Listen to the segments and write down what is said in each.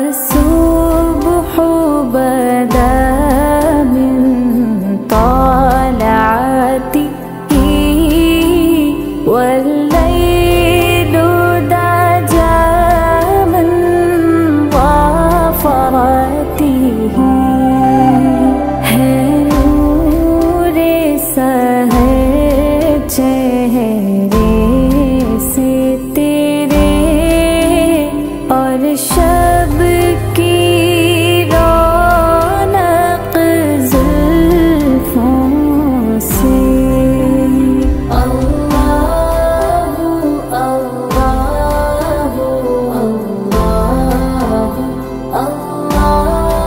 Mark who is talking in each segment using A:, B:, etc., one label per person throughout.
A: الصبح بدا من طلعته والليل دجى من ظفرته है नूर सहर चेहरे से तेरे और शब की रौनक जुल्फों से। अल्लाहु अल्लाहु अल्लाहु अल्लाहु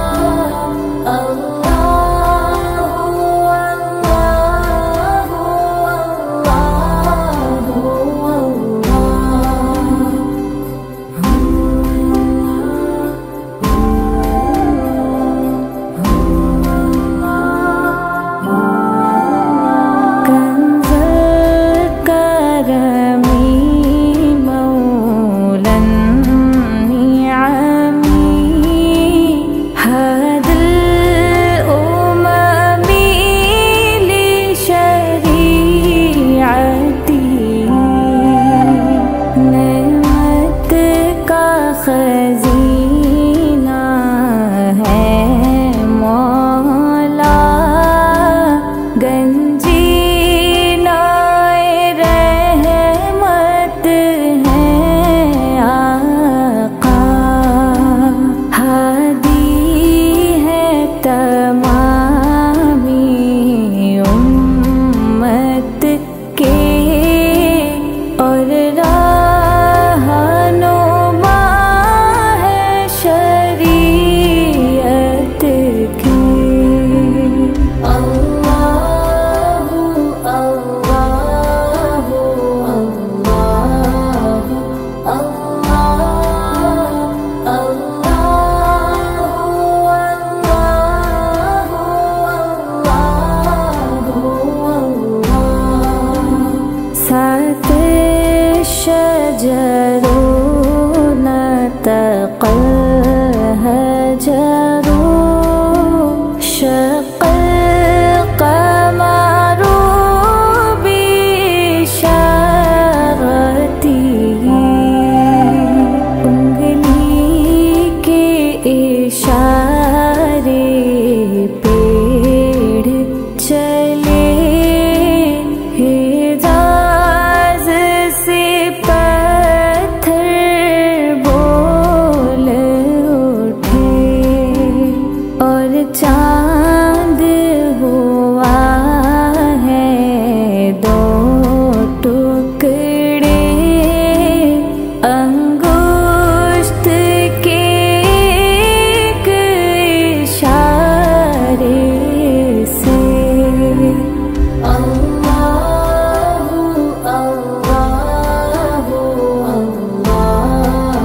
A: खज़ीना है मौला गंजीनाए रहमत है आका हादी है तमामी उम्मत के और शजरों नतक़ल हजरों शक़ल क़मरों बिशारतिही उंगली के इशारे पेड़ चले चांद हुआ है दो टुकड़े अंगुष्ठ के एक इशारे से। अल्लाहु अल्लाहु अल्लाहु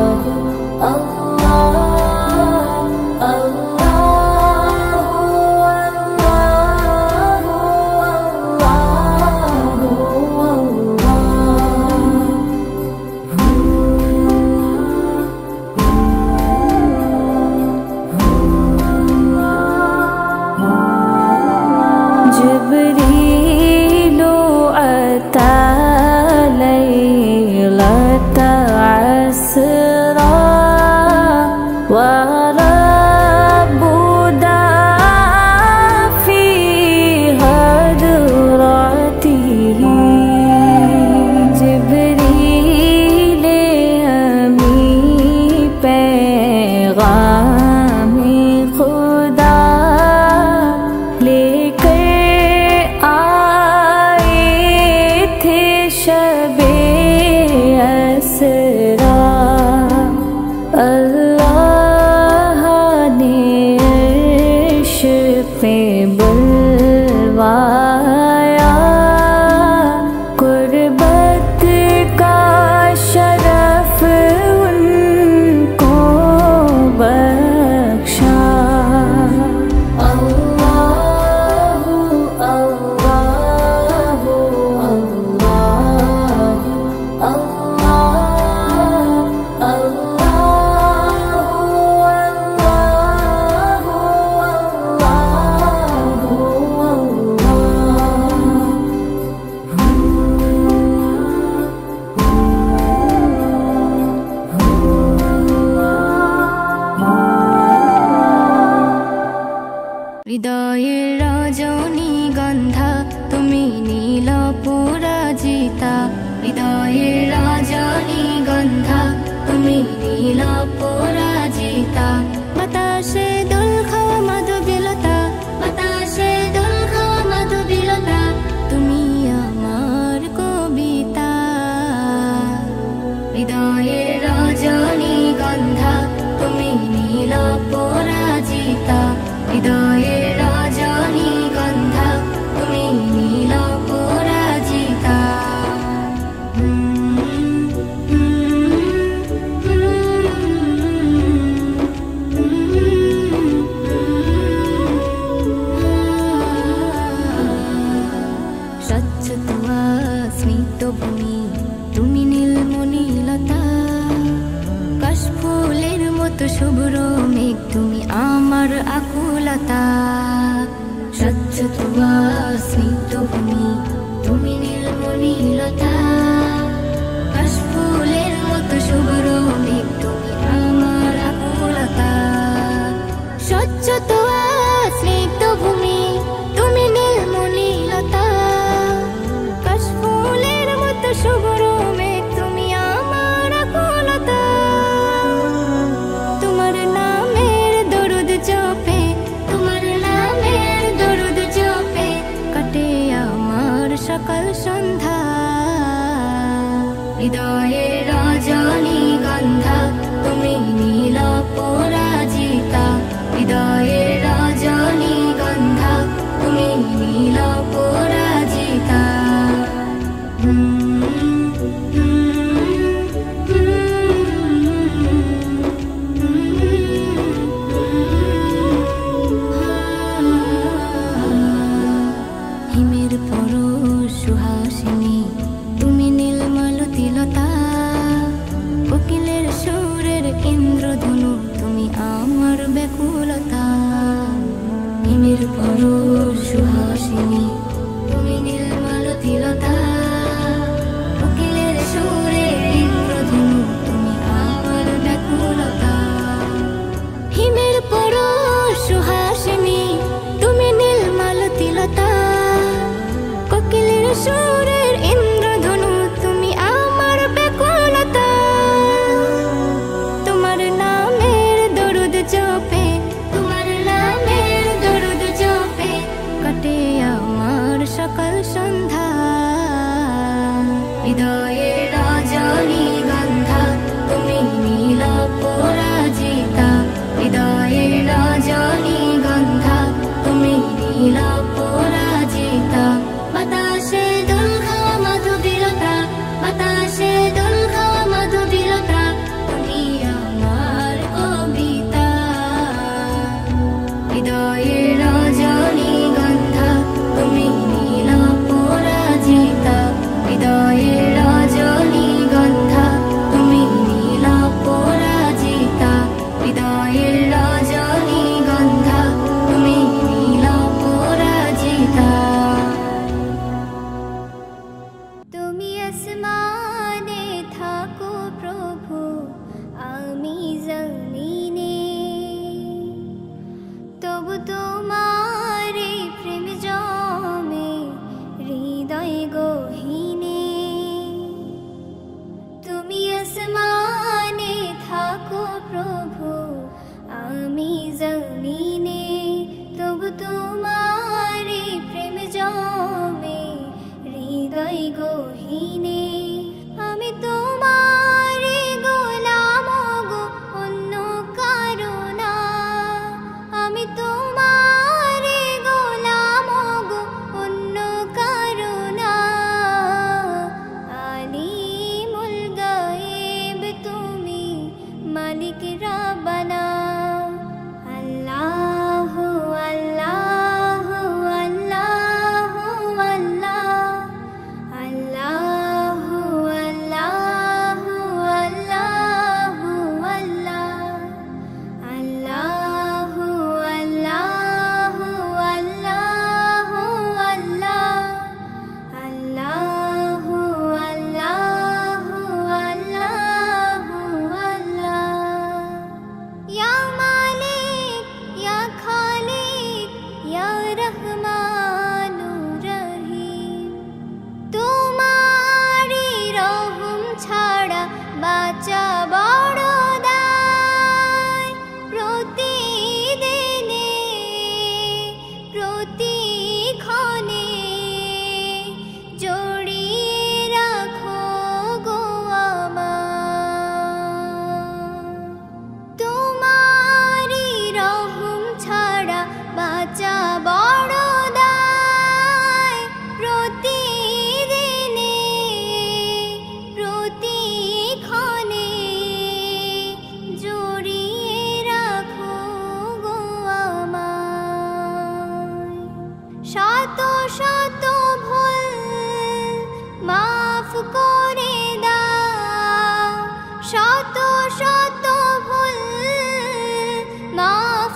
A: जिब्रीलो अता लैलत अस्रा व रब्बु दाफी हदरतिही जिब्रीले अमी पैगामे खुदा लेकर शबे असरा अल्लाह ने अर्श पे बुलवाया कुर्बत का शरफ उनको बख्शा। মতো শুভ্র মেঘ তুমি আমার আকুলতা, স্বচ্ছ তুয়া স্নিগ্ধ ভূমি তুমি নীলমণিলতা, কাশফুলের মতো শুভ্র মেঘ তুমি আমার আকুলতা, স্বচ্ছ তুয়া স্নিগ্ধ ভূমি তুমি নীলমণিলতা, কাশফুলের মতো শুভ্র মেঘ তুমি আমার আকুলতা। তোমার নামের দরুদ জপে, তোমার নামের দরুদ জপে কাটে আমার সকাল সন্ধ্যা, হৃদয়ের রজনীগন্ধা তুমি নীল পরাজিতা, হৃদয়ের রজনীগন্ধা তুমি নীল পরাজিতা। হিমের পরশ সুহাসিনী তুমি নীলমালতিলতা, কোকিলের সুরের ইন্দ্রধনু তুমি আমার ব্যাকুলতা, হিমের পরশ সুহাসিনী তুমি নীলমালতিলতা, কোকিলের সুরের ইন্দ্রধনু তুমি আমার ব্যাকুলতা, হিমের পরশ সুহাসিনী তুমি নীলমালতিলতা, কোকিলের সুরের ইন্দ্রধনু তুমি আমার ব্যাকুলতা। তোমার নামের দরুদ জপে, তোমার নামের দরুদ জপে কাটে আমার সকাল সন্ধ্যা, হৃদয়ের রজনীগন্ধা তুমি নীল পরাজিতা, হৃদয়ের রজনীগন্ধা তুমি নীল পরাজিতা। বাতাসে দোল খাওয়া মাধুরীলতা, বাতাসে দোল খাওয়া মাধুরীলতা তুমি আমার কবিতা, হৃদয়ের রজনীগন্ধা তুমি নীল পরাজিতা, হৃদয়ের রজনীগন্ধা তুমি নীল পরাজিতা, হৃদয়ের রজনীগন্ধা তুমি নীল পরাজিতা। তুমি আসমানে থাকো প্রভু, আমি জমিনে, তবু তোমার এই প্রেম জমে হৃদয় গহীনে। তুমি আসমানে থাকো প্রভু, আমি জমিনে, তবু তোমার এই প্রেম জমে হৃদয় গহীনে। আমি তোমার গোলাম গো, অন্য কারো না, আমি তোমার গোলাম গো, অন্য কারো না। আলিমুল গায়েব তুমি, মালিক রাব্বানা, আল্লাহু আল্লাহু আল্লাহু আল্লাহ, আল্লাহু আল্লাহু আল্লাহু আল্লাহ, আল্লাহু আল্লাহু আল্লাহু আল্লাহ, আল্লাহু আল্লাহু আল্লাহু আল্লাহ। ইয়া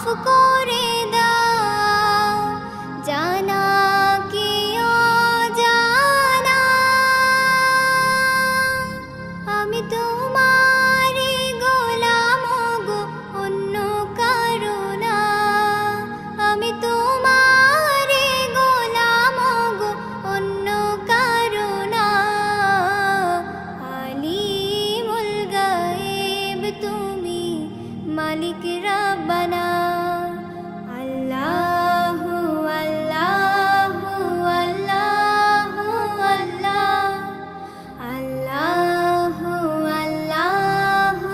A: মাফ করে দাও জানা কি অজানা। আমি তোমারই গোলাম গো, অন্য কারো না। আমি তোমারই গোলাম গো, অন্য কারো না। আলিমুল গায়েব তুমি, মালিক রব্বানা। আল্লাহু আল্লাহু আল্লাহু আল্লাহ, আল্লাহু আল্লাহু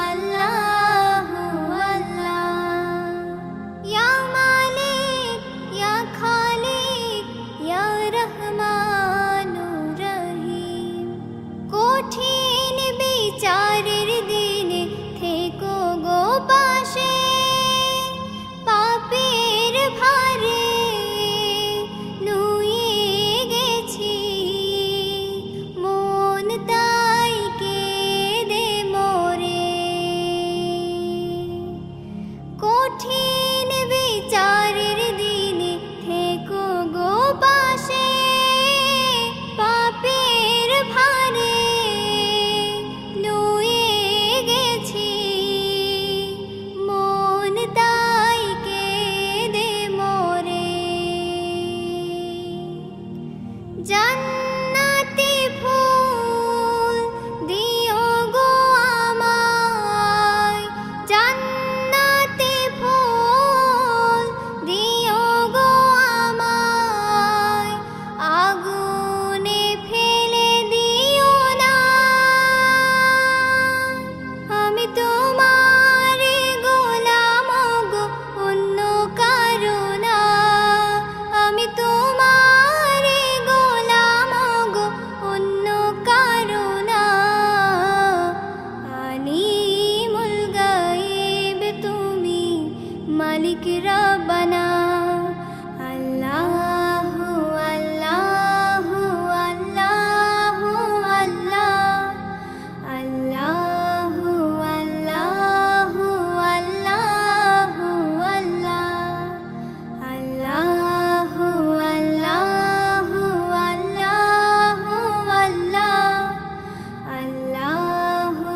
A: আল্লাহু আল্লাহ। ইয়া মালিক ইয়া খালিক ইয়া রহমানুর রহিম। কঠিন বিচারের দিনে থেকো গো পাশে, পাপের ভারে নুয়ে গেছি মন, তাই কেঁদে মরে। কঠিন বিচারের দিনে থেকো গো পাশে, পাপের ভারে নুয়ে গেছি মন, তাই কেঁদে মরে। জান্নাতি ফুল দিও গো আমায়, জান্নাতি ফুল দিও গো আমায়। আগুনে ফেলে দিও না, আমি তোমারই গোলাম গো, অন্য কারো না। আমি তোমারই গোলাম গো, অন্য কারো না। আলিমুল গায়েব তুমি, মালিক রব্বানা। আল্লাহু আল্লাহু আল্লাহু আল্লাহ, আল্লাহু আল্লাহু আল্লাহু আল্লাহ, আল্লাহু আল্লাহু আল্লাহু আল্লাহ, আল্লাহু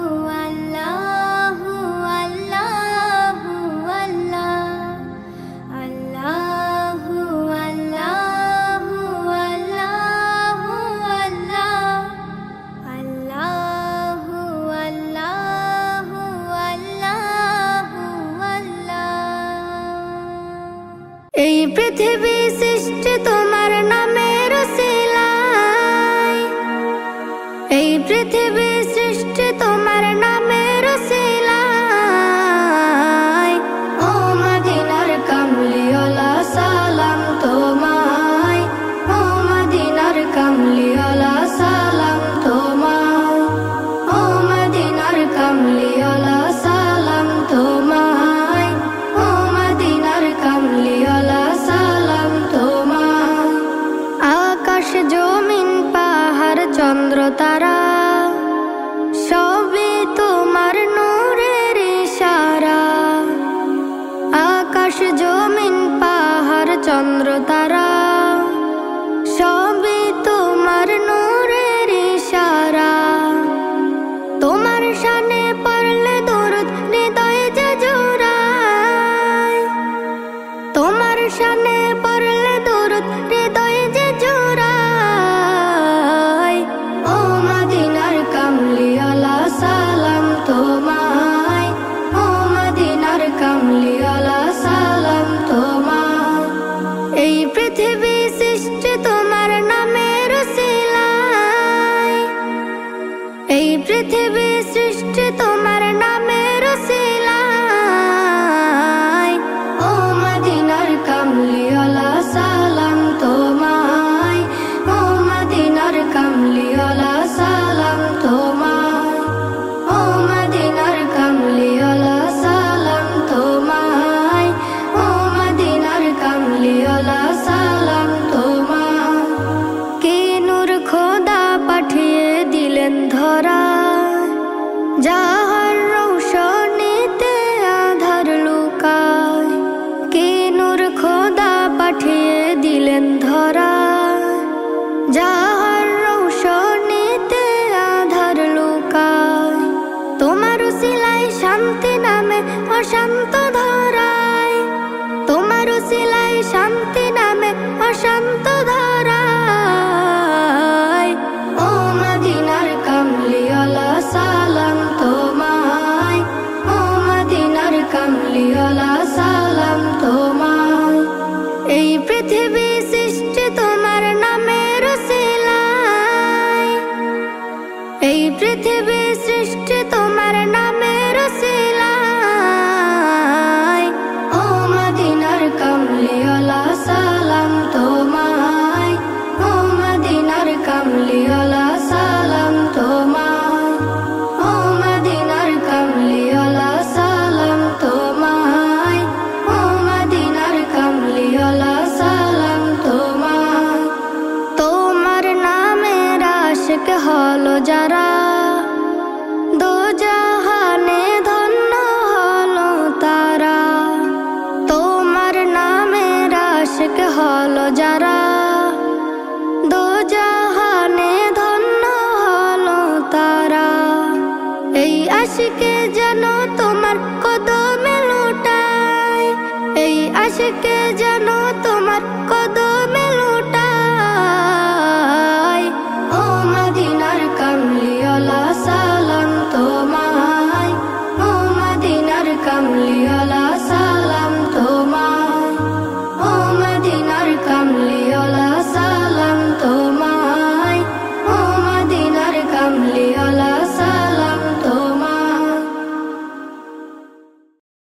A: আল্লাহু আল্লাহু আল্লাহ, আল্লাহু আল্লাহু আল্লাহু আল্লাহ, আল্লাহু আল্লাহু আল্লাহু আল্লাহ। এই পৃথিবী সৃষ্টি তোমার নামের উসিলায়, এই পৃথিবী সৃষ্টি তোমার নামের উসিলায়। ও মদিনার কামলিওয়ালা সালাম তোমায়, ও মদিনার কামলিওয়ালা সালাম তোমায়, ও মদিনার কামলিওয়ালা সালাম তোমায়, ও মদিনার কামলিওয়ালা সালাম তোমায়। আকাশ জমিন পাহাড় চন্দ্র তারা, সবই তোমার নূরের ইশারা। আকাশ জমিন পাহাড় চন্দ্র তারা, সবই তোমার নূরের ইশারা। তোমার শানে পড়লে দরুদ হৃদয়ে যে জোড়ায়, তোমার শানে পড়লে দরুদ হৃদয়ে যে জোড়ায়। ও মদিনার কামলিওয়ালা সালাম তোমায়, ও মদিনার কামলিওয়ালা সালাম তোমায়। এই পৃথিবী সৃষ্টি তোমার নামের উসিলায়, এই পৃথিবী সৃষ্টি তোমার নামের উসিলায়। ও মদিনার কামলিওয়ালা সালাম তোমায়, ও মদিনার কামলিওয়ালা সালাম তোমায়, ও মদিনার কামলিওয়ালা সালাম তোমায়, শান্ত ধরায়, তোমার উসিলায় শান্তি নামে অশান্ত ধরায়। ও মদিনার কামলিওয়ালা সালাম তোমায়, ও মদিনার কামলিওয়ালা